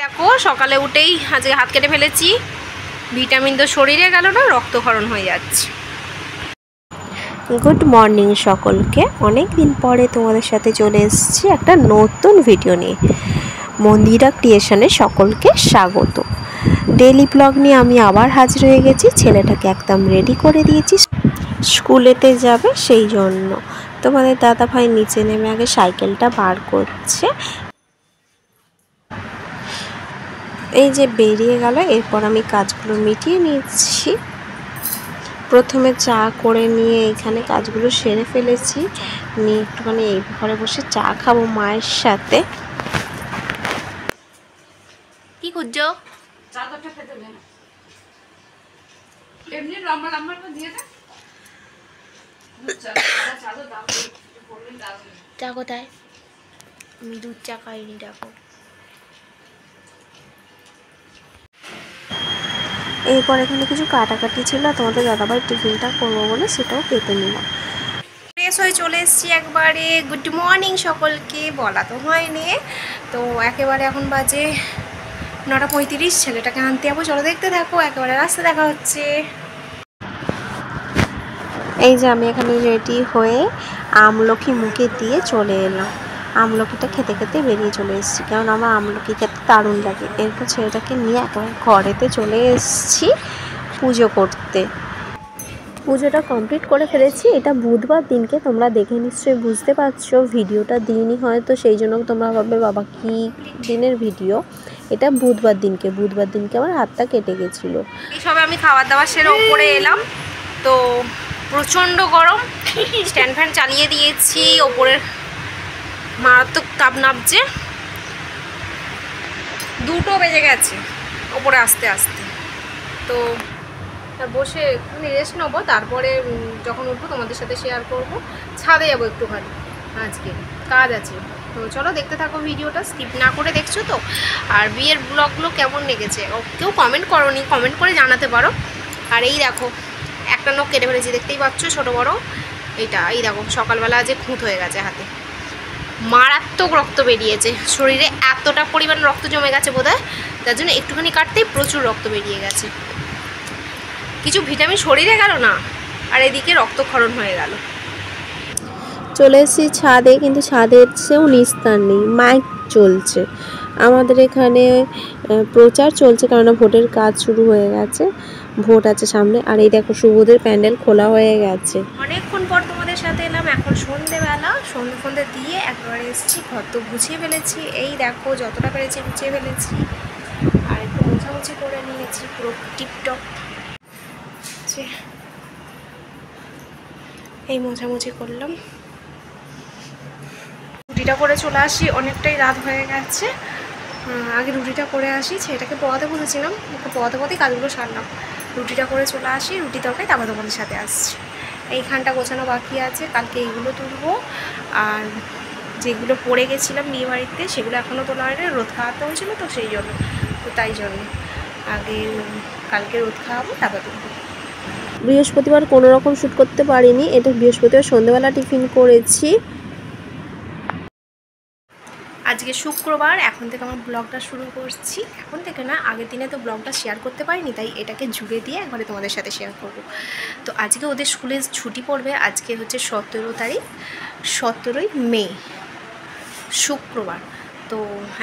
দেখো সকালে উঠেই আজকে হাত কেটে ফেলেছি, ভিটামিন তো শরীরে গেল না, রক্তক্ষরণ হয়ে যাচ্ছে। গুড মর্নিং সকলকে। অনেক দিন পরে তোমাদের সাথে চলে এসেছি একটা নতুন ভিডিও নিয়ে। মন্দিরা ক্রিয়েশনে সকলকে স্বাগত। ডেইলি ব্লগ নিয়ে আমি আবার হাজির হয়ে গেছি। ছেলেটাকে একদম রেডি করে দিয়েছি, স্কুলেতে যাবে, সেই জন্য তোমাদের দাদা ভাই নিচে নেমে আগে সাইকেলটা বার করছে। এই যে বেরিয়ে গেল, এরপর আমি কাজগুলো মিটিয়ে নিচ্ছি। প্রথমে চা করে নিয়ে এখানে কাজগুলো সেরে ফেলেছি, নিয়ে একটুখানি এই ঘরে বসে চা খাবো মায়ের সাথে। কি খুঁজছো? চা কোথায়? আমি দুধ চা খাইনি। দেখো এরপর এখানে কিছু কাটাকাটি ছিল, তোমাদের দাদাভাই টিফিনটা করবো বলে সেটাও কেটে নিলাম। ফ্রেশ হয়ে চলে এসেছি একবারে। গুড মর্নিং সকলকে, বলা তো হয়নি। তো একেবারে এখন বাজে 9:35, ছেলেটাকে আনতে যাবো, চলো দেখতে থাকো। একেবারে রাস্তা দেখা হচ্ছে। এই যে আমি এখানে রেডি হয়ে আমলকি মুখে দিয়ে চলে এলাম। আমলকিটা খেতে খেতে বেরিয়ে চলে এসেছি, কারণ আমার আমলকি খেতে দারুণ লাগে। এরপর ছেলেটাকে নিয়ে একেবারে ঘরেতে চলে এসেছি পুজো করতে। পুজোটা কমপ্লিট করে ফেলেছি। এটা বুধবার দিনকে, তোমরা দেখে নিশ্চয়ই বুঝতে পারছো, ভিডিওটা দিইনি হয়তো, সেই জন্য তোমরা ভাববে বাবা কি দিনের ভিডিও। এটা বুধবার দিনকে আমার হাতটা কেটে গেছিলো। এইসবে আমি খাবার দাবার সেরে ওপরে এলাম, তো প্রচণ্ড গরম। স্ট্যান্ড ফ্যান চালিয়ে দিয়েছি, ওপরের মারাত্মক তাপ নামছে। 2টো বেজে গেছে ওপরে আসতে আসতে। তো বসে একটুখানি রেস্ট নেবো, তারপরে যখন উঠবো তোমাদের সাথে শেয়ার করবো। ছাদে যাবো একটুখানি, আজকে কাজ আছে। তো চলো দেখতে থাকো ভিডিওটা, স্কিপ না করে দেখছো তো। আর বিয়ের ব্লগগুলো কেমন লেগেছে কেউ কমেন্ট করোনি, কমেন্ট করে জানাতে পারো। আর এই দেখো একটা নখ কেটে ফেলেছি, দেখতেই পাচ্ছ, ছোটো বড়ো। এইটা এই দেখো সকালবেলা যে খুঁত হয়ে গেছে হাতে, মারাত্মক রক্ত বেরিয়েছে শরীরে, এতটা পরিমাণ রক্ত জমে গেছে বোধহয়, তার জন্য একটুখানি কাটতেই প্রচুর রক্ত বেরিয়ে গেছে। কিছু ভিটামিন শরীরে গেল না, আর এদিকে রক্তক্ষরণ হয়ে গেল। চলে এসেছি ছাদে, কিন্তু ছাদের চেয়েও নিস্তার নেই, মাইক চলছে আমাদের এখানে, প্রচার চলছে, কেননা ভোটের কাজ শুরু হয়ে গেছে, ভোট আছে সামনে। আর এই দেখো শুভদের প্যান্ডেল খোলা হয়ে গেছে। অনেকক্ষণ পর তোমাদের সাথে এলাম, এখন সন্ধেবেলা, সন্ধে দিয়ে একবারে এসেছি, ঘর তো গুছিয়ে ফেলেছি। এই দেখো যতটা পেরেছি গুছিয়ে ফেলেছি, আর একটু মোছামুছি করে নিয়েছি, পুরো টিপটপ। এই মোছামুছি করলাম, রুটিটা করে চলে আসি, অনেকটাই রাত হয়ে গেছে। আগে রুটিটা করে আসি, ছেলেটাকে পড়াতে বসেছিলাম, ওকে পড়াতেই কাজগুলো সারলাম। রুটিটা করে চলে আসি, রুটি তরকারি তারপর তোমাদের সাথে আসছি। এইখানটা গোছানো বাকি আছে, কালকে এইগুলো তুলবো। আর যেগুলো পড়ে গেছিলাম বিয়ে বাড়িতে, সেগুলো এখনও তোলা হয়নি, রোদ খাওয়াতে হয়েছিলো তো সেই জন্য, তো তাই জন্য আগে কালকে রোদ খাওয়াবো, তারপর তুলবো। বৃহস্পতিবার কোনো রকম শ্যুট করতে পারিনি, এটা বৃহস্পতিবার সন্ধ্যেবেলা টিফিন করেছি। আজকে শুক্রবার, এখন থেকে আমার ব্লগটা শুরু করছি। এখন থেকে না, আগের দিনে তো ব্লগটা শেয়ার করতে পারিনি, তাই এটাকে জুড়ে দিয়ে একবারে তোমাদের সাথে শেয়ার করব। তো আজকে ওদের স্কুলে ছুটি পড়বে, আজকে হচ্ছে 17 তারিখ, 17ই মে, শুক্রবার। তো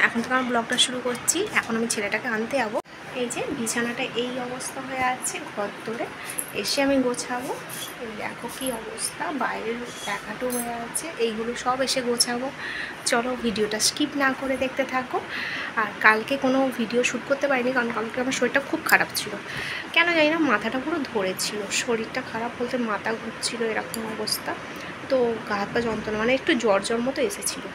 এখন থেকে আমার ব্লগটা শুরু করছি। এখন আমি ছেলেটাকে আনতে যাবো। এই যে বিছানাটা এই অবস্থা হয়ে আছে, ঘর ধরে এসে আমি গোছাবো। দেখো কি অবস্থা, বাইরের একাটো হয়ে আছে, এইগুলো সব এসে গোছাবো। চলো ভিডিওটা স্কিপ না করে দেখতে থাকো। আর কালকে কোনো ভিডিও শ্যুট করতে পারিনি, কারণ কালকে আমার শরীরটা খুব খারাপ ছিল, কেন জানি না, মাথাটা পুরো ধরেছিল। শরীরটা খারাপ বলতে মাথা ঘুরছিল, এরকম অবস্থা। তো গা হাত পা যন্ত্রণা, মানে একটু জ্বর মতো এসেছিলো।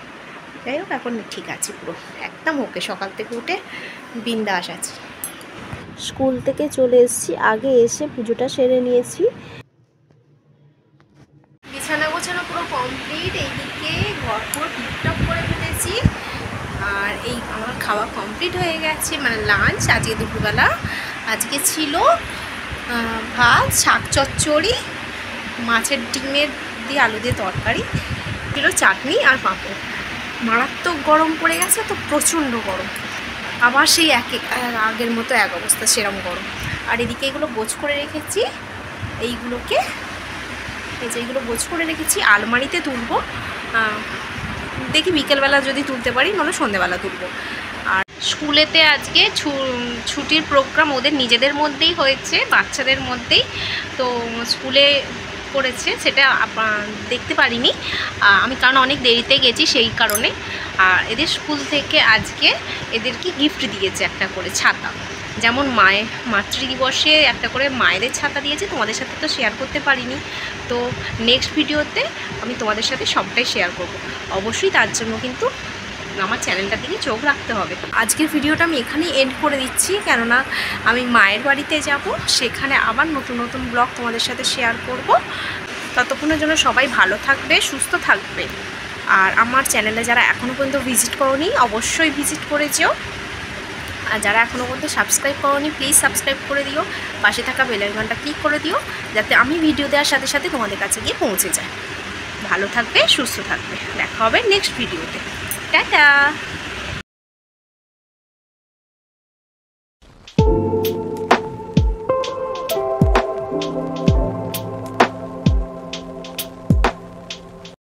যাই হোক এখন ঠিক আছে, পুরো একদম ওকে, সকাল থেকে উঠে বিন্দাস আছি। স্কুল থেকে চলে এসেছি, আগে এসে পুজোটা সেরে নিয়েছি। বিছানা গোছানো পুরো কমপ্লিট, এইদিকে ঘর পুরো টিপটপ করে ফেলেছি। আর এই আমার খাওয়া কমপ্লিট হয়ে গেছে, মানে লাঞ্চ আজকে দুপুরবেলা। আজকে ছিল ভাত, শাক চচ্চড়ি, মাছের ডিমের দিয়ে আলু দিয়ে তরকারি ছিল, চাটনি আর পাঁপড়। মারাত্মক গরম পড়ে গেছে, তো প্রচণ্ড গরম। আবার সেই আগের মতো এক অবস্থা, সেরম গরম। আর এদিকে এগুলো গোছ করে রেখেছি, এইগুলোকে এই যে এইগুলো গোছ করে রেখেছি, আলমারিতে তুলবো। দেখি বিকেলবেলা যদি তুলতে পারি, নাহলে সন্ধেবেলা তুলবো। আর স্কুলেতে আজকে ছুটির প্রোগ্রাম ওদের নিজেদের মধ্যেই হয়েছে, বাচ্চাদের মধ্যেই। তো স্কুলে করেছে, সেটা দেখতে পারিনি আমি, কারণ অনেক দেরিতে গেছি সেই কারণে। আর এদের স্কুল থেকে আজকে এদেরকে গিফট দিয়েছে একটা করে ছাতা, যেমন মাতৃদিবসে একটা করে মায়েদের ছাতা দিয়েছে। তোমাদের সাথে তো শেয়ার করতে পারিনি, তো নেক্সট ভিডিওতে আমি তোমাদের সাথে সবটাই শেয়ার করব। অবশ্যই তার জন্য কিন্তু আমার চ্যানেলটার দিকে চোখ রাখতে হবে। আজকের ভিডিওটা আমি এখানেই এন্ড করে দিচ্ছি, কেননা আমি মায়ের বাড়িতে যাব, সেখানে আবার নতুন নতুন ব্লগ তোমাদের সাথে শেয়ার করব। ততক্ষণের জন্য সবাই ভালো থাকবে, সুস্থ থাকবে। আর আমার চ্যানেলে যারা এখনও পর্যন্ত ভিজিট করোনি, অবশ্যই ভিজিট করে যেও। আর যারা এখনও পর্যন্ত সাবস্ক্রাইব করোনি, প্লিজ সাবস্ক্রাইব করে দিও। পাশে থাকা বেল আইকনটা ক্লিক করে দিও, যাতে আমি ভিডিও দেওয়ার সাথে সাথে তোমাদের কাছে গিয়ে পৌঁছে যায়। ভালো থাকবে, সুস্থ থাকবে, দেখা হবে নেক্সট ভিডিওতে। টাটা।